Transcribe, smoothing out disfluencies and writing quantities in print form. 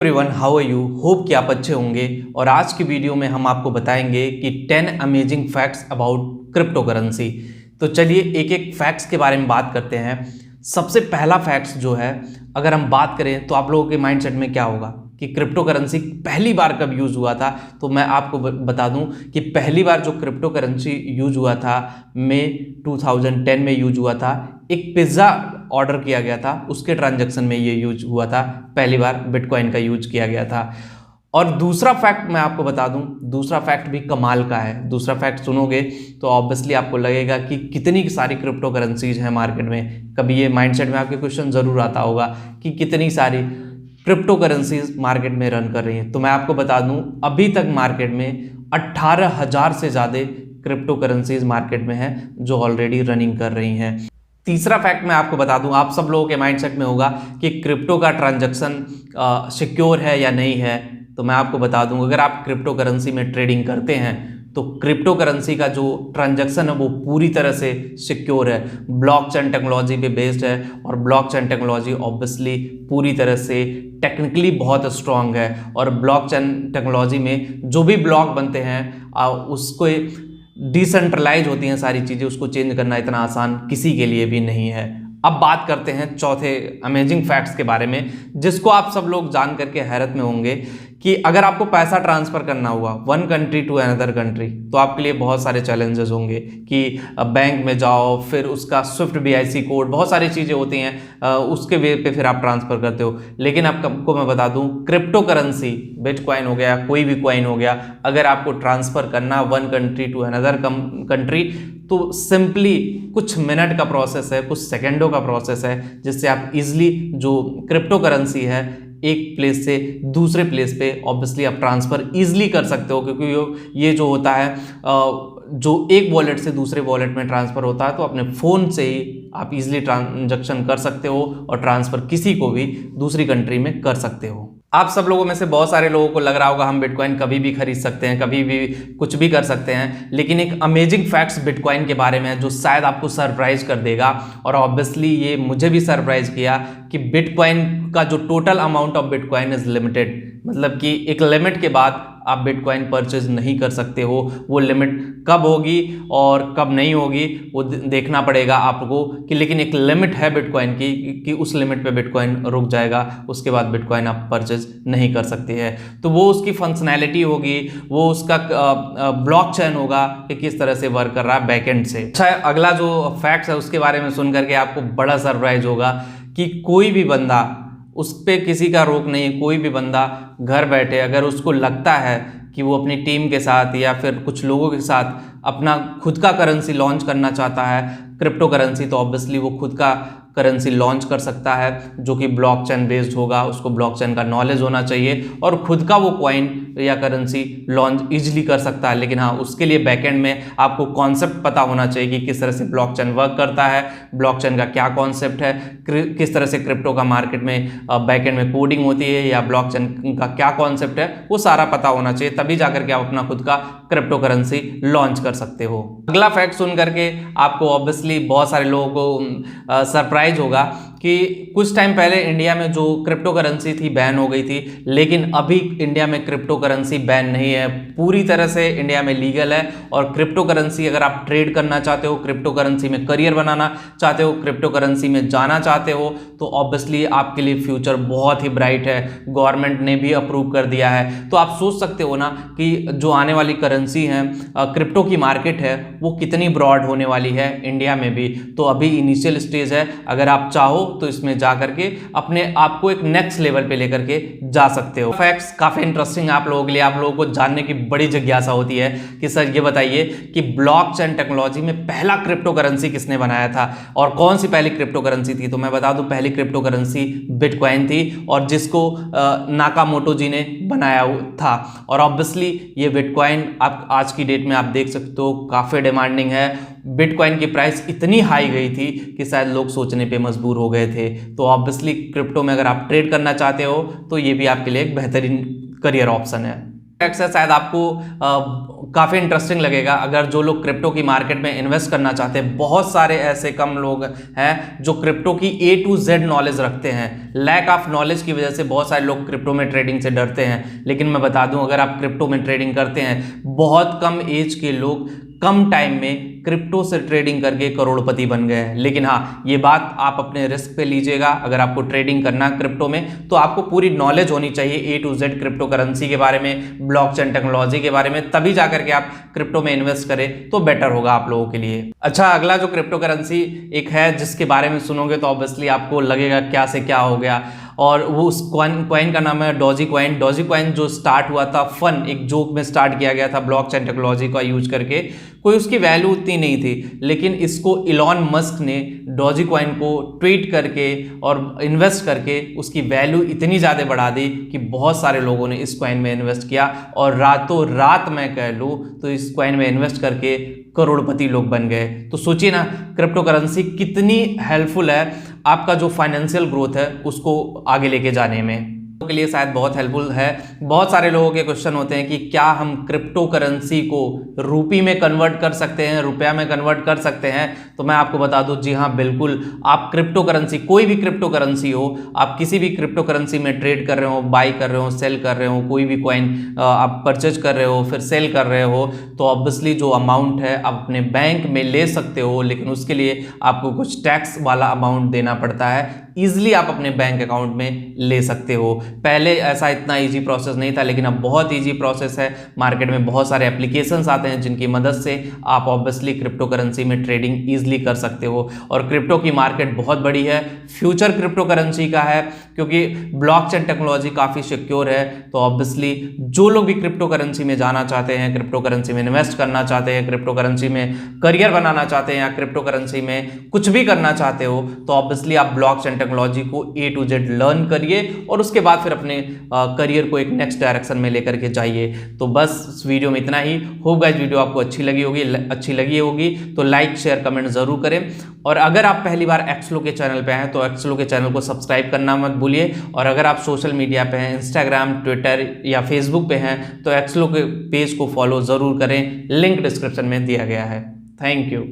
Everyone, how are you? Hope कि आप अच्छे होंगे। और आज की वीडियो में हम आपको बताएंगे कि 10 amazing facts about crypto currency. तो चलिए एक एक फैक्ट्स के बारे में बात करते हैं। सबसे पहला फैक्ट्स जो है, अगर हम बात करें तो आप लोगों के माइंडसेट में क्या होगा कि क्रिप्टो करेंसी पहली बार कब यूज़ हुआ था। तो मैं आपको बता दूं कि पहली बार जो क्रिप्टो करेंसी यूज़ हुआ था मई 2010 में यूज़ हुआ था। एक पिज़्ज़ा ऑर्डर किया गया था, उसके ट्रांजैक्शन में ये यूज हुआ था। पहली बार बिटकॉइन का यूज किया गया था। और दूसरा फैक्ट मैं आपको बता दूं, दूसरा फैक्ट भी कमाल का है। दूसरा फैक्ट सुनोगे तो ऑब्वियसली आपको लगेगा कि कितनी सारी क्रिप्टो करेंसीज हैं मार्केट में। कभी ये माइंडसेट में आपके क्वेश्चन जरूर आता होगा कि कितनी सारी क्रिप्टो करेंसीज मार्केट में रन कर रही हैं। तो मैं आपको बता दूं, अभी तक मार्केट में 18,000 से ज़्यादा क्रिप्टो करेंसीज मार्केट में हैं जो ऑलरेडी रनिंग कर रही हैं। तीसरा फैक्ट मैं आपको बता दूं, आप सब लोगों के माइंडसेट में होगा कि क्रिप्टो का ट्रांजैक्शन सिक्योर है या नहीं है। तो मैं आपको बता दूं, अगर आप क्रिप्टो करेंसी में ट्रेडिंग करते हैं तो क्रिप्टो करेंसी का जो ट्रांजैक्शन है वो पूरी तरह से सिक्योर है, ब्लॉकचेन टेक्नोलॉजी पे बेस्ड है। और ब्लॉकचेन टेक्नोलॉजी ऑब्वियसली पूरी तरह से टेक्निकली बहुत स्ट्रांग है। और ब्लॉकचेन टेक्नोलॉजी में जो भी ब्लॉक बनते हैं उसको डिसेंट्रलाइज होती हैं सारी चीज़ें, उसको चेंज करना इतना आसान किसी के लिए भी नहीं है। अब बात करते हैं चौथे अमेजिंग फैक्ट्स के बारे में, जिसको आप सब लोग जान करके हैरत में होंगे कि अगर आपको पैसा ट्रांसफ़र करना हुआ one country to another country तो आपके लिए बहुत सारे चैलेंजेस होंगे कि बैंक में जाओ, फिर उसका स्विफ्ट BIC कोड, बहुत सारी चीज़ें होती हैं, उसके वे पे फिर आप ट्रांसफ़र करते हो। लेकिन आपको मैं बता दूं, क्रिप्टो करेंसी बिटकॉइन हो गया, कोई भी कॉइन हो गया, अगर आपको ट्रांसफ़र करना one country to another country तो सिंपली कुछ मिनट का प्रोसेस है, कुछ सेकेंडों का प्रोसेस है, जिससे आप इजीली जो क्रिप्टो करेंसी है एक प्लेस से दूसरे प्लेस पे ऑब्वियसली आप ट्रांसफ़र ईजिली कर सकते हो। क्योंकि ये जो होता है जो एक वॉलेट से दूसरे वॉलेट में ट्रांसफ़र होता है, तो अपने फ़ोन से ही आप इजीली ट्रांजैक्शन कर सकते हो और ट्रांसफ़र किसी को भी दूसरी कंट्री में कर सकते हो। आप सब लोगों में से बहुत सारे लोगों को लग रहा होगा हम बिटकॉइन कभी भी खरीद सकते हैं, कभी भी कुछ भी कर सकते हैं। लेकिन एक अमेजिंग फैक्ट्स बिटकॉइन के बारे में है जो शायद आपको सरप्राइज कर देगा। और ऑब्वियसली ये मुझे भी सरप्राइज किया कि बिटकॉइन का जो total amount of bitcoin is limited, मतलब कि एक लिमिट के बाद आप बिटकॉइन परचेज नहीं कर सकते हो। वो लिमिट कब होगी और कब नहीं होगी वो देखना पड़ेगा आपको कि, लेकिन एक लिमिट है बिटकॉइन की कि उस लिमिट पे बिटकॉइन रुक जाएगा, उसके बाद बिटकॉइन आप परचेज नहीं कर सकते हैं। तो वो उसकी फंक्शनैलिटी होगी, वो उसका ब्लॉकचेन होगा कि किस तरह से वर्क कर रहा है बैकएंड से। अच्छा, अगला जो फैक्ट्स है उसके बारे में सुन करके आपको बड़ा सरप्राइज होगा कि कोई भी बंदा, उस पर किसी का रोक नहीं, कोई भी बंदा घर बैठे अगर उसको लगता है कि वो अपनी टीम के साथ या फिर कुछ लोगों के साथ अपना खुद का करेंसी लॉन्च करना चाहता है, क्रिप्टो करेंसी, तो ऑब्वियसली वो खुद का करेंसी लॉन्च कर सकता है जो कि ब्लॉकचेन बेस्ड होगा। उसको ब्लॉकचेन का नॉलेज होना चाहिए और खुद का वो कॉइन या करेंसी लॉन्च इजीली कर सकता है। लेकिन हाँ, उसके लिए बैकएंड में आपको कॉन्सेप्ट पता होना चाहिए कि किस तरह से ब्लॉकचेन वर्क करता है, ब्लॉकचेन का क्या कॉन्सेप्ट है, किस तरह से क्रिप्टो का मार्केट में बैकएंड में कोडिंग होती है या ब्लॉकचेन का क्या कॉन्सेप्ट है, वो सारा पता होना चाहिए। तभी जाकर के आप अपना खुद का क्रिप्टो करेंसी लॉन्च कर सकते हो। अगला फैक्ट सुन करके आपको ऑब्वियसली बहुत सारे लोगों को सरप्राइज होगा कि कुछ टाइम पहले इंडिया में जो क्रिप्टो करेंसी थी बैन हो गई थी, लेकिन अभी इंडिया में क्रिप्टो करेंसी बैन नहीं है, पूरी तरह से इंडिया में लीगल है। और क्रिप्टो करेंसी अगर आप ट्रेड करना चाहते हो, क्रिप्टो करेंसी में करियर बनाना चाहते हो, क्रिप्टो करेंसी में जाना चाहते हो, तो ऑब्वियसली आपके लिए फ्यूचर बहुत ही ब्राइट है। गवर्नमेंट ने भी अप्रूव कर दिया है। तो आप सोच सकते हो ना कि जो आने वाली करेंसी है, क्रिप्टो की मार्केट है, वो कितनी ब्रॉड होने वाली है इंडिया में भी। तो अभी इनिशियल स्टेज है, अगर आप चाहो तो इसमें जा करके अपने आप को एक नेक्स्ट लेवल पे लेकर के जा सकते हो। फैक्ट्स काफी इंटरेस्टिंग आप लोगों के लिए, आप लोगों को जानने की बड़ी जिज्ञासा होती है कि सर ये बताइए कि ब्लॉकचेन टेक्नोलॉजी में पहला क्रिप्टो करेंसी किसने बनाया था और कौन सी पहली क्रिप्टो करेंसी थी। तो मैं बता दूं, पहली क्रिप्टो करेंसी बिटकॉइन थी और जिसको नाकामोटो जी ने बनाया था। और ऑब्वियसली ये बिटकॉइन आप आज की डेट में आप देख सकते हो काफी डिमांडिंग है। बिटकॉइन की प्राइस इतनी हाई गई थी कि शायद लोग सोचने पे मजबूर हो गए थे। तो ऑब्वियसली क्रिप्टो में अगर आप ट्रेड करना चाहते हो तो ये भी आपके लिए एक बेहतरीन करियर ऑप्शन है। शायद आपको काफ़ी इंटरेस्टिंग लगेगा अगर जो लोग क्रिप्टो की मार्केट में इन्वेस्ट करना चाहते हैं। बहुत सारे ऐसे कम लोग हैं जो क्रिप्टो की A to Z नॉलेज रखते हैं। लैक ऑफ नॉलेज की वजह से बहुत सारे लोग क्रिप्टो में ट्रेडिंग से डरते हैं, लेकिन मैं बता दूं अगर आप क्रिप्टो में ट्रेडिंग करते हैं, बहुत कम एज के लोग कम टाइम में क्रिप्टो से ट्रेडिंग करके करोड़पति बन गए हैं। लेकिन हाँ, ये बात आप अपने रिस्क पे लीजिएगा। अगर आपको ट्रेडिंग करना है क्रिप्टो में तो आपको पूरी नॉलेज होनी चाहिए A to Z crypto currency के बारे में, ब्लॉकचेन टेक्नोलॉजी के बारे में, तभी जाकर के आप क्रिप्टो में इन्वेस्ट करें तो बेटर होगा आप लोगों के लिए। अच्छा, अगला जो क्रिप्टो करेंसी एक है जिसके बारे में सुनोगे तो ऑब्वियसली आपको लगेगा क्या से क्या हो गया, और वो उस कॉइन का नाम है डॉजी कॉइन। डॉजी कॉइन जो स्टार्ट हुआ था फन, एक जोक में स्टार्ट किया गया था ब्लॉकचेन टेक्नोलॉजी का यूज करके। कोई उसकी वैल्यू उतनी नहीं थी, लेकिन इसको इलॉन मस्क ने डॉजी कॉइन को ट्वीट करके और इन्वेस्ट करके उसकी वैल्यू इतनी ज़्यादा बढ़ा दी कि बहुत सारे लोगों ने इस कॉइन में इन्वेस्ट किया, और रातों रात मैं कह लूँ तो इस कॉइन में इन्वेस्ट करके करोड़पति लोग बन गए। तो सोचिए ना, क्रिप्टो करेंसी कितनी हेल्पफुल है आपका जो फाइनेंशियल ग्रोथ है उसको आगे लेके जाने में। के लिए शायद बहुत हेल्पफुल है। बहुत सारे लोगों के क्वेश्चन होते हैं कि क्या हम क्रिप्टो करेंसी को रुपये में कन्वर्ट कर सकते हैं, रुपया में कन्वर्ट कर सकते हैं? तो मैं आपको बता दूं, जी हाँ बिल्कुल। आप क्रिप्टो करेंसी, कोई भी क्रिप्टो करेंसी हो, आप किसी भी क्रिप्टो करेंसी में ट्रेड कर रहे हो, बाई कर रहे हो, सेल कर रहे हो, कोई भी कॉइन आप परचेज कर रहे हो फिर सेल कर रहे हो, तो ऑब्वियसली जो अमाउंट है आप अपने बैंक में ले सकते हो, लेकिन उसके लिए आपको कुछ टैक्स वाला अमाउंट देना पड़ता है। ईजिली आप अपने बैंक अकाउंट में ले सकते हो। पहले ऐसा इतना इजी प्रोसेस नहीं था, लेकिन अब बहुत इजी प्रोसेस है। मार्केट में बहुत सारे एप्लीकेशंस आते हैं जिनकी मदद से आप ऑब्वियसली क्रिप्टो करेंसी में ट्रेडिंग ईजिली कर सकते हो। और क्रिप्टो की मार्केट बहुत बड़ी है, फ्यूचर क्रिप्टो करेंसी का है, क्योंकि ब्लॉकचेन टेक्नोलॉजी काफ़ी सिक्योर है। तो ऑब्वियसली जो लोग भी क्रिप्टो करेंसी में जाना चाहते हैं, क्रिप्टो करेंसी में इन्वेस्ट करना चाहते हैं, क्रिप्टो करेंसी में करियर बनाना चाहते हैं, या क्रिप्टो करेंसी में कुछ भी करना चाहते हो, तो ऑब्वियसली आप ब्लॉकचेन टेक्नोलॉजी को A to Z लर्न करिए और उसके बाद फिर अपने करियर को एक नेक्स्ट डायरेक्शन में लेकर के जाइए। तो बस इस वीडियो में इतना ही। होप गाइस वीडियो आपको अच्छी लगी होगी तो लाइक शेयर कमेंट जरूर करें। और अगर आप पहली बार एक्सलो के चैनल पे हैं तो एक्सलो के चैनल को सब्सक्राइब करना मत भूलिए। और अगर आप सोशल मीडिया पे हैं, इंस्टाग्राम, ट्विटर या फेसबुक पे हैं, तो एक्सलो के पेज को फॉलो जरूर करें। लिंक डिस्क्रिप्शन में दिया गया है। Thank you.